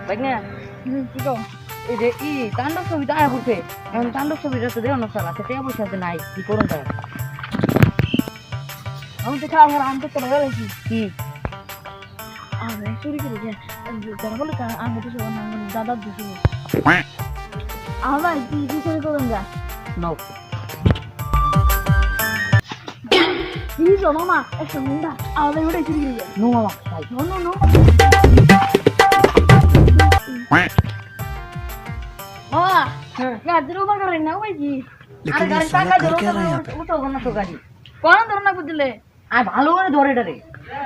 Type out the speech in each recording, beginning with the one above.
বাইকনা কি কও এই যে তাণ্ডব ছবিটা আয়া পড়ছে এখন তাণ্ডব ছবিটা তো দেওয়া নষ্ট আছে টাকা পয়সা তো নাই কি করুন তাই আমি তো খাওয়া আমি তো তোমার গেছি কি আমি চুরি করে যে যারা বলে আমি তো সব দাদা দিছি আমার কি চুরি করুন যা নাও প্লিজ মামা একটা মুন্ডা আমাদের ওটা চুরি করে যা নো মামা তাই নো নো নো मामा गाजर उभा कर ना पाहिजे लेकिन ये साला कर क्या रहा है यहाँ पे? উঠো না তো গাড়ি कोण धरू ना दिले আর ভালো করে ধরে এটা রে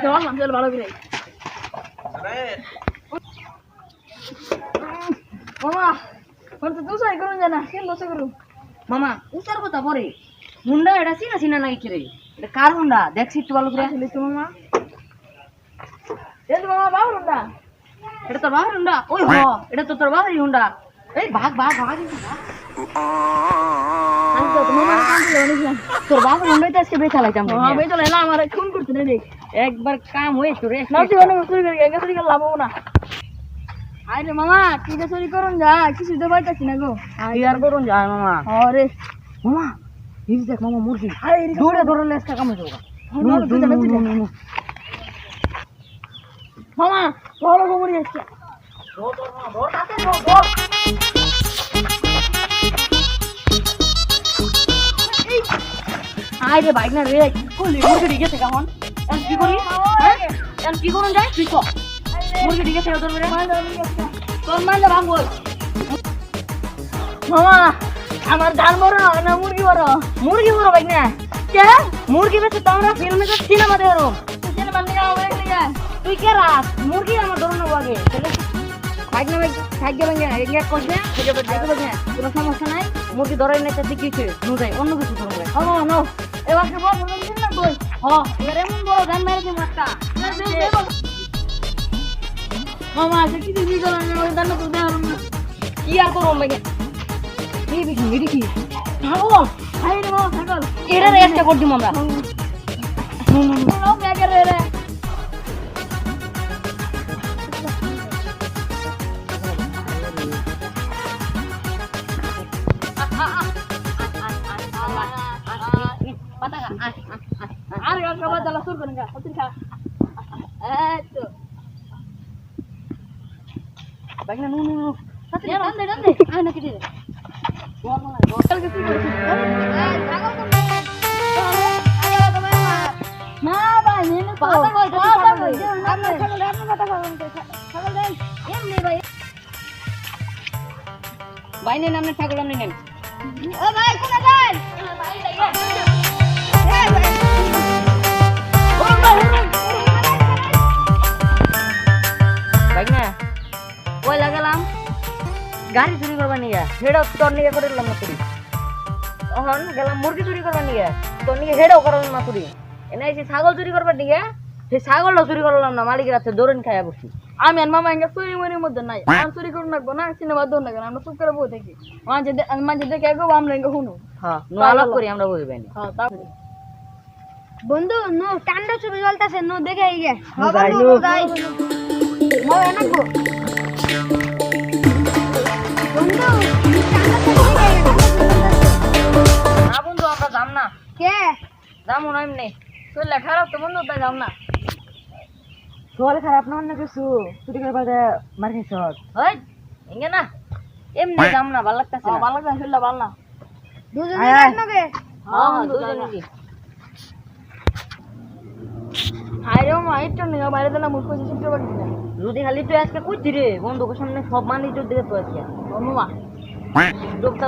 चल ना चल ভালো করে मामा पण तू सही करून जा ना केलं लस करू মামা উতার কথা পরে মুন্ডা এটা চিনা চিনা নাই কি রে এটা কার মুন্ডা দেখছি একটু ভালো করে আসলে তো মামা এই মামা বাবা রুন্ডা এটা তোর বাবার হুন্ডা ওই হ এটা তো তোর বাবারই হুন্ডা এই ভাগ ভাগ ভাগ আমি তো মামা কাম দিলে অনেক না তোর বাবার হুন্ডাই তো আজকে বেচা লাইতাম মামা বেই তো না আমার খুন করতে রে একবার কাম হয়ে তোর না তুই অনেক চুরি করে গেছে চুরি করে লাভ হবে না আরে মামা কি যে চুরি করুন যা কিছু তো পাইতাছি না গো কি আর করুন যায় মামা আরে মামা এই দেখ মামা মুরগি আরে দৌড়ে দৌড়ে লেসটা কামে যাওগা মামা বড় গোমরি আছে আরে বাইক না রে কলি মুরগি গেছে কেমন এখন কি করি হ্যাঁ এখন কি করুন যায় তুই কর মুরগি গেছে ওদের মেরে তোর মান যা ভাঙবো মামা আমার ধান বড় না মুরগি বড় মুরগি বড় বাইক না কে মুরগি বেচে তো আমরা ফিল্মে তো সিনেমা দেখো তুই মান নিয়ে আওয়াজ নিয়ে তুই কে রাত মুরগি আমার ধরনো আগে বাইক না বাইক খাইগে ভাঙে এক করছে থেকে বাইক ভাঙে কোনো সমস্যা নাই মুরগি ধরাই নাই তাতে কি করে নো যাই অন্য কিছু করব ও নো এবার কে বল দিন না কই হ্যাঁ এবার এমন বড় ধান মেরে দিই মাছটা মামা আছে কি দিবি গলা না ওই দান তো দেওয়ার না কি আর করব বাইক এই দেখি দেখি ভালো হাই রে মামা ছাগল এরা একটা করে দিম আমরা নো ব্যাগে রে রে আরে আর কবা জ্বালা শুরু করেন গা তুই খা এই তো বাইক না নো নো নো ডান দে আয় না কিরে বল কে তুই করিস না ভাই নেন তো পাতা কই তো আপনি ছাগল আপনি পাতা খাবেন ছাগল দেন এমনি ভাই বাইনে নামনে ছাগল নামনে নেন ও ভাই কোনা যান বাইক না ওই লাগালাম গাড়ি চুরি করবা নিয়ে হেডও তোর নিয়ে করে দিলাম না চুরি তখন গেলাম মুরগি চুরি করবা নিয়ে তোর নিয়ে হেডও করলাম না চুরি এনে এসে ছাগল চুরি করবার নিয়ে সেই ছাগলটা চুরি করলাম না মালিকের হাতে দৌড়েন খাইয়া বসি আমি আর মামা এঙ্গা চুরি মরির মধ্যে নাই আমি চুরি করুন না না সিনেমা দৌড় না আমরা চুপ করে বসে থাকি মাঝে দেখে গো আমরা এঙ্গা শুনু হ্যাঁ নো আলাপ করি আমরা বসবেন হ্যাঁ তা বন্ধু নো কান্ড ছবি চলতেছে নো দেখে আইগে যাইলো মই এনাকো বন্ধু না বন্ধু আমরা যাম না কে যাবো না এমনি চলে খারাপ তো বন্ধু তাই যাও না সোয়ালে খারাপ না অন্য কিছু চুরি করবার মার খাইছ ওই এঙ্গে না এমনি যাম না ভালো লাগতেছে না ভালো লাগছে চলে ভালো না দুজন আয়, আয়। নাকি হ্যাঁ দুজনে কি আরে মা এটা নিয়ে বাইরে দিলাম মুখ কইছি চিন্তা করবি না যদি খালি তুই আজকে কইছি রে বন্ধুকে সামনে সব মানুষ দেখে তো আজকে মামা লোকটা